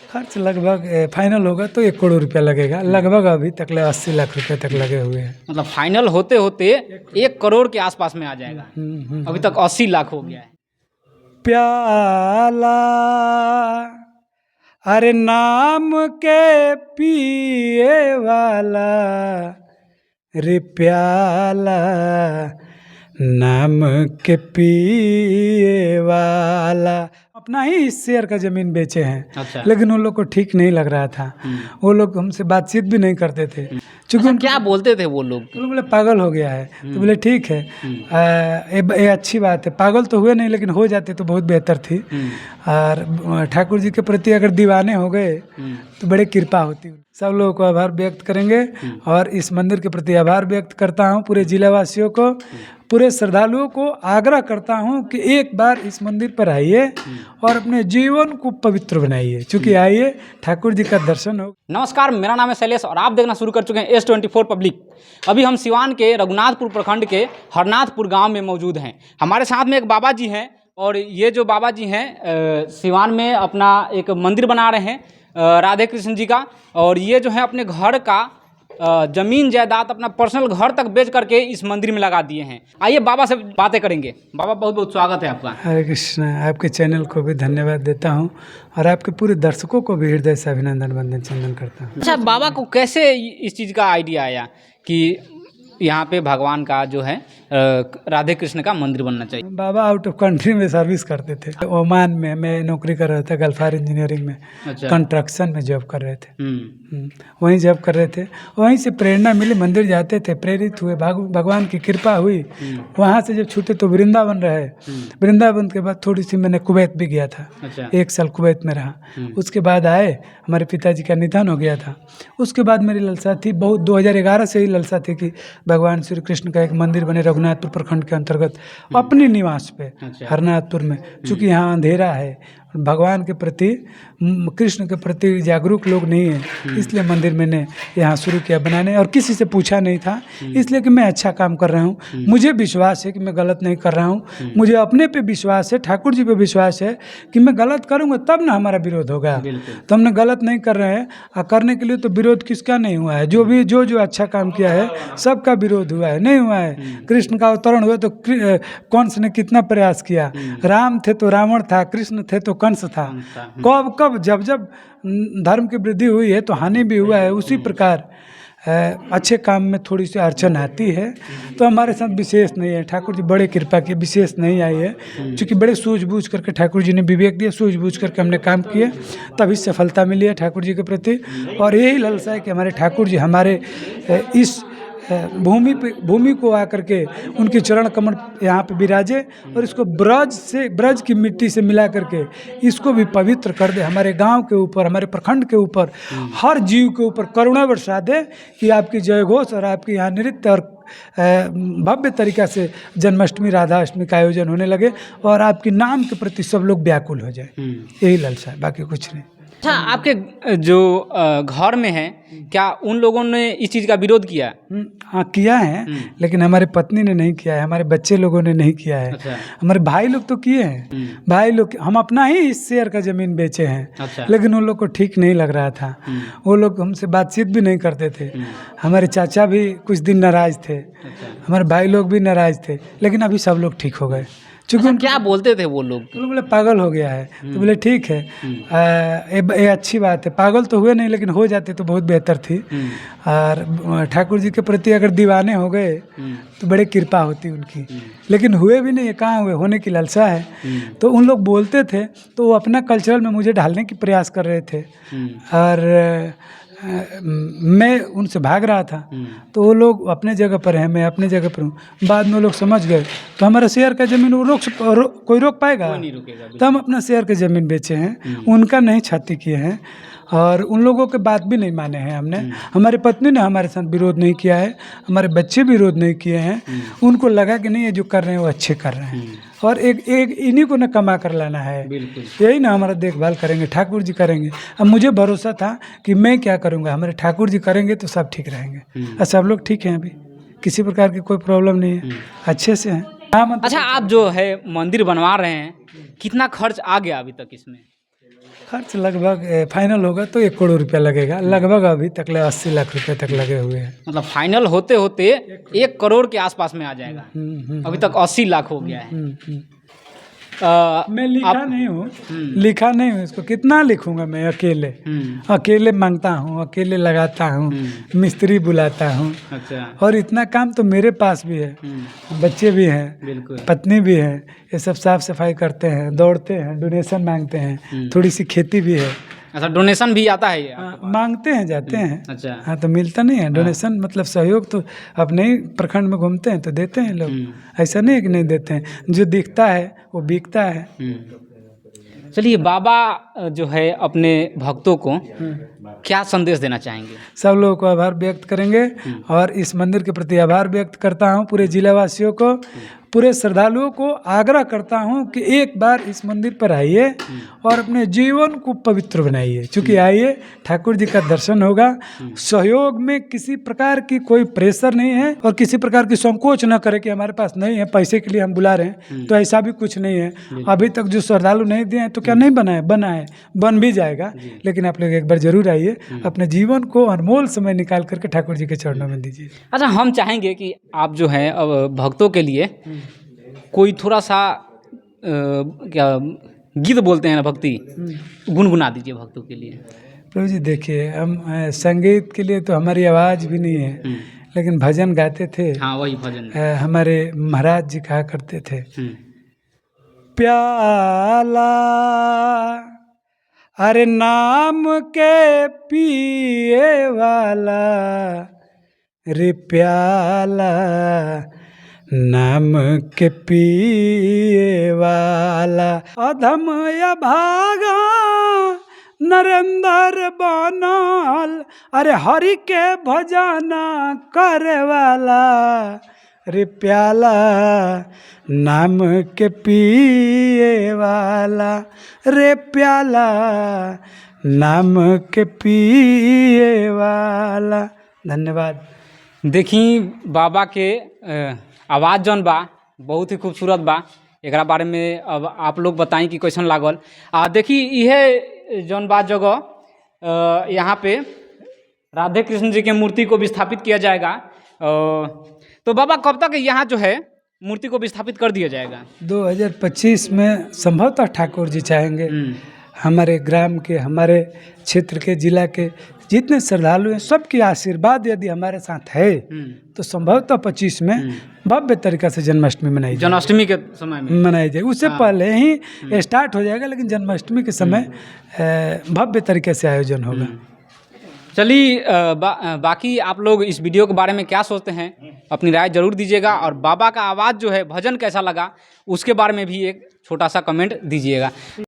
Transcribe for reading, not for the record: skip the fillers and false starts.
खर्च लगभग फाइनल होगा तो 1 करोड़ रुपया लगेगा। लगभग अभी तक 80 लाख रुपए तक लगे हुए हैं। मतलब फाइनल होते होते 1 करोड़ के आसपास में आ जाएगा। अभी तक 80 लाख हो गया है। प्याला अरे नाम के पिए वाला रे प्याला नाम के पिए वाला। अपना ही इस शेयर का ज़मीन बेचे हैं। अच्छा। लेकिन उन लोग को ठीक नहीं लग रहा था। वो लोग हमसे बातचीत भी नहीं करते थे। चूँकि अच्छा, क्या बोलते थे वो लोग? वो लोग बोले पागल हो गया है। तो बोले ठीक है, ये अच्छी बात है। पागल तो हुए नहीं, लेकिन हो जाते तो बहुत बेहतर थी। और ठाकुर जी के प्रति अगर दीवाने हो गए तो बड़े कृपा होती। सब लोगों को आभार व्यक्त करेंगे और इस मंदिर के प्रति आभार व्यक्त करता हूँ। पूरे जिला वासियों को, पूरे श्रद्धालुओं को आग्रह करता हूँ कि एक बार इस मंदिर पर आइए और अपने जीवन को पवित्र बनाइए। चूँकि आइए, ठाकुर जी का दर्शन हो। नमस्कार, मेरा नाम है शैलेश और आप देखना शुरू कर चुके हैं S24 पब्लिक। अभी हम सिवान के रघुनाथपुर प्रखंड के हरनाथपुर गांव में मौजूद हैं। हमारे साथ में एक बाबा जी हैं और ये जो बाबा जी हैं सिवान में अपना एक मंदिर बना रहे हैं राधे कृष्ण जी का। और ये जो है अपने घर का जमीन जायदाद, अपना पर्सनल घर तक बेच करके इस मंदिर में लगा दिए हैं। आइए बाबा से बातें करेंगे। बाबा, बहुत बहुत स्वागत है आपका। हरे कृष्ण। आपके चैनल को भी धन्यवाद देता हूँ और आपके पूरे दर्शकों को भी हृदय से अभिनंदन वंदन चंदन करता हूँ। अच्छा, बाबा को कैसे इस चीज़ का आइडिया आया कि यहाँ पे भगवान का जो है राधे कृष्ण का मंदिर बनना चाहिए? बाबा आउट ऑफ कंट्री में सर्विस करते थे। ओमान में मैं नौकरी कर रहा था, गल्फार इंजीनियरिंग में। अच्छा। कंस्ट्रक्शन में जॉब कर रहे थे। वहीं जॉब कर रहे थे। वहीं से प्रेरणा मिली, मंदिर जाते थे, प्रेरित हुए, भगवान की कृपा हुई। वहाँ से जब छूटे तो वृंदावन रहे। वृंदावन के बाद थोड़ी सी मैंने कुवैत भी गया था। अच्छा। 1 साल कुवैत में रहा। उसके बाद आए, हमारे पिताजी का निधन हो गया था। उसके बाद मेरी ललसा थी बहुत, 2011 से ही ललसा थी कि भगवान श्री कृष्ण का एक मंदिर बने रघुनाथपुर प्रखंड के अंतर्गत अपने निवास पे। अच्छा। हरनाथपुर में, चूँकि यहाँ अंधेरा है, भगवान के प्रति, कृष्ण के प्रति जागरूक लोग नहीं है, इसलिए मंदिर मैंने यहाँ शुरू किया बनाने। और किसी से पूछा नहीं था, इसलिए कि मैं अच्छा काम कर रहा हूँ। मुझे विश्वास है कि मैं गलत नहीं कर रहा हूँ। मुझे अपने पे विश्वास है, ठाकुर जी पे विश्वास है कि मैं गलत करूँगा तब ना हमारा विरोध होगा। तो हमने गलत नहीं कर रहे हैं और करने के लिए तो विरोध किसका नहीं हुआ है। जो भी जो अच्छा काम किया है सबका विरोध हुआ है, नहीं हुआ है। कृष्ण का अवतरण हुआ तो कंस ने कितना प्रयास किया। राम थे तो रावण था, कृष्ण थे तो कंस था। कब जब धर्म की वृद्धि हुई है तो हानि भी हुआ है। उसी प्रकार अच्छे काम में थोड़ी सी अड़चन आती है तो हमारे साथ विशेष नहीं है। ठाकुर जी बड़े कृपा की, विशेष नहीं आई है। क्योंकि बड़े सूझबूझ करके ठाकुर जी ने विवेक दिया, सूझबूझ करके हमने काम किए, तभी सफलता मिली है ठाकुर जी के प्रति। और यही लालसा है कि हमारे ठाकुर जी हमारे इस भूमि को आकर के उनके चरण कमल यहाँ पे विराजे और इसको ब्रज की मिट्टी से मिला करके इसको भी पवित्र कर दे। हमारे गांव के ऊपर, हमारे प्रखंड के ऊपर, हर जीव के ऊपर करुणा बरसा दे कि आपकी जय घोष और आपके यहाँ नृत्य और भव्य तरीका से जन्माष्टमी, राधाष्टमी का आयोजन होने लगे और आपके नाम के प्रति सब लोग व्याकुल हो जाए। यही लालसा है, बाकी कुछ नहीं। अच्छा, आपके जो घर में है, क्या उन लोगों ने इस चीज़ का विरोध किया? हाँ, किया है, लेकिन हमारे पत्नी ने नहीं किया है, हमारे बच्चे लोगों ने नहीं किया है। अच्छा। हमारे भाई लोग तो किए हैं। भाई लोग, हम अपना ही इस शेयर का ज़मीन बेचे हैं। अच्छा। लेकिन उन लोग को ठीक नहीं लग रहा था। वो लोग हमसे बातचीत भी नहीं करते थे। हमारे चाचा भी कुछ दिन नाराज थे। अच्छा। हमारे भाई लोग भी नाराज थे, लेकिन अभी सब लोग ठीक हो गए। अच्छा, क्या बोलते थे वो लोग? वो लोग बोले पागल हो गया है। तो बोले ठीक है, ये अच्छी बात है। पागल तो हुए नहीं, लेकिन हो जाते तो बहुत बेहतर थी। और ठाकुर जी के प्रति अगर दीवाने हो गए तो बड़े कृपा होती उनकी। लेकिन हुए भी नहीं, कहाँ हुए, होने की लालसा है। तो उन लोग बोलते थे तो वो अपना कल्चरल में मुझे ढालने की प्रयास कर रहे थे और मैं उनसे भाग रहा था। तो वो लोग अपने जगह पर हैं, मैं अपने जगह पर हूँ। बाद में वो लोग समझ गए तो हमारा शेयर का ज़मीन वो कोई रोक पाएगा? कोई नहीं रुकेगा। तो हम अपना शेयर का ज़मीन बेचे हैं, उनका नहीं क्षति किए हैं और उन लोगों के बात भी नहीं माने हैं हमने। हमारी पत्नी ने हमारे साथ विरोध नहीं किया है, हमारे बच्चे भी विरोध नहीं किए हैं। उनको लगा कि नहीं, ये जो कर रहे हैं वो अच्छे कर रहे हैं और एक इन्हीं को न कमा कर लाना है। बिल्कुल। यही ना हमारा देखभाल करेंगे, ठाकुर जी करेंगे। अब मुझे भरोसा था कि मैं क्या करूँगा, हमारे ठाकुर जी करेंगे तो सब ठीक रहेंगे और सब लोग ठीक हैं। अभी किसी प्रकार की कोई प्रॉब्लम नहीं है, अच्छे से हैं। अच्छा, आप जो है मंदिर बनवा रहे हैं, कितना खर्च आ गया अभी तक इसमें? खर्च लगभग फाइनल होगा तो 1 करोड़ रुपया लगेगा, लगभग अभी तक 80 लाख रुपए तक लगे हुए हैं। मतलब फाइनल होते होते 1 करोड़ के आसपास में आ जाएगा। अभी तक 80 लाख हो गया है। मैं लिखा नहीं हूँ, लिखा नहीं हूँ इसको, कितना लिखूंगा मैं अकेले, अकेले मांगता हूँ, अकेले लगाता हूँ, मिस्त्री बुलाता हूँ। अच्छा। और इतना काम तो मेरे पास भी है, बच्चे भी हैं, बिल्कुल। पत्नी भी है, ये सब साफ सफाई करते हैं, दौड़ते हैं, डोनेशन मांगते हैं, थोड़ी सी खेती भी है। अच्छा, डोनेशन भी आता है ये? मांगते हैं, जाते हैं। अच्छा। हाँ, तो मिलता नहीं है डोनेशन, मतलब सहयोग तो अपने ही प्रखंड में घूमते हैं तो देते हैं लोग, ऐसा नहीं है कि नहीं देते हैं, जो दिखता है वो बिकता है। चलिए, बाबा जो है अपने भक्तों को क्या संदेश देना चाहेंगे? सब लोगों को आभार व्यक्त करेंगे और इस मंदिर के प्रति आभार व्यक्त करता हूँ, पूरे जिला वासियों को, पूरे श्रद्धालुओं को आग्रह करता हूँ कि एक बार इस मंदिर पर आइए और अपने जीवन को पवित्र बनाइए। चूँकि आइए, ठाकुर जी का दर्शन होगा, सहयोग में किसी प्रकार की कोई प्रेशर नहीं है और किसी प्रकार की संकोच न करे कि हमारे पास नहीं है, पैसे के लिए हम बुला रहे हैं, तो ऐसा भी कुछ नहीं है। अभी तक जो श्रद्धालु नहीं दिए हैं तो क्या नहीं बना है? बना है, बन भी जाएगा, लेकिन आप लोग एक बार जरूर आइए, अपने जीवन को अनमोल समय निकाल करके ठाकुर जी के चरणों में दीजिए। अच्छा, हम चाहेंगे कि आप जो है अब भक्तों के लिए कोई थोड़ा सा क्या गीत बोलते हैं ना, भक्ति गुनगुना दीजिए भक्तों के लिए। प्रभु जी देखिए, हम संगीत के लिए तो हमारी आवाज़ भी नहीं है, लेकिन भजन गाते थे। हाँ, वही भजन हमारे महाराज जी कहा करते थे, प्याला अरे नाम के पिए वाला, रे प्याला नाम के पिए वाला, अधम या भागा नरेंद्र बनल, अरे हरि के भजना करे वाला, रे प्याला नाम के पिए वाला, रे प्याला नाम के पिए वाला। धन्यवाद। देखी बाबा के आवाज़ जौन बा बहुत ही खूबसूरत बा। एकरा बारे में अब आप लोग बताएं कि कैसन लागल। देखी यह जौन बा जगह यहाँ पे राधे कृष्ण जी के मूर्ति को विस्थापित किया जाएगा। तो बाबा कब तक यहाँ जो है मूर्ति को विस्थापित कर दिया जाएगा? 2025 में संभवतः ठाकुर जी चाहेंगे। हमारे ग्राम के, हमारे क्षेत्र के, जिला के जितने श्रद्धालु हैं, सबकी आशीर्वाद यदि हमारे साथ है तो संभवतः 25 में भव्य तरीका से जन्माष्टमी मनाई जाएगी। जन्माष्टमी के समय में मनाई जाएगी, उससे पहले ही स्टार्ट हो जाएगा, लेकिन जन्माष्टमी के समय भव्य तरीके से आयोजन होगा। चलिए, बाकी आप लोग इस वीडियो के बारे में क्या सोचते हैं, अपनी राय जरूर दीजिएगा। और बाबा का आवाज़ जो है, भजन कैसा लगा, उसके बारे में भी एक छोटा सा कमेंट दीजिएगा।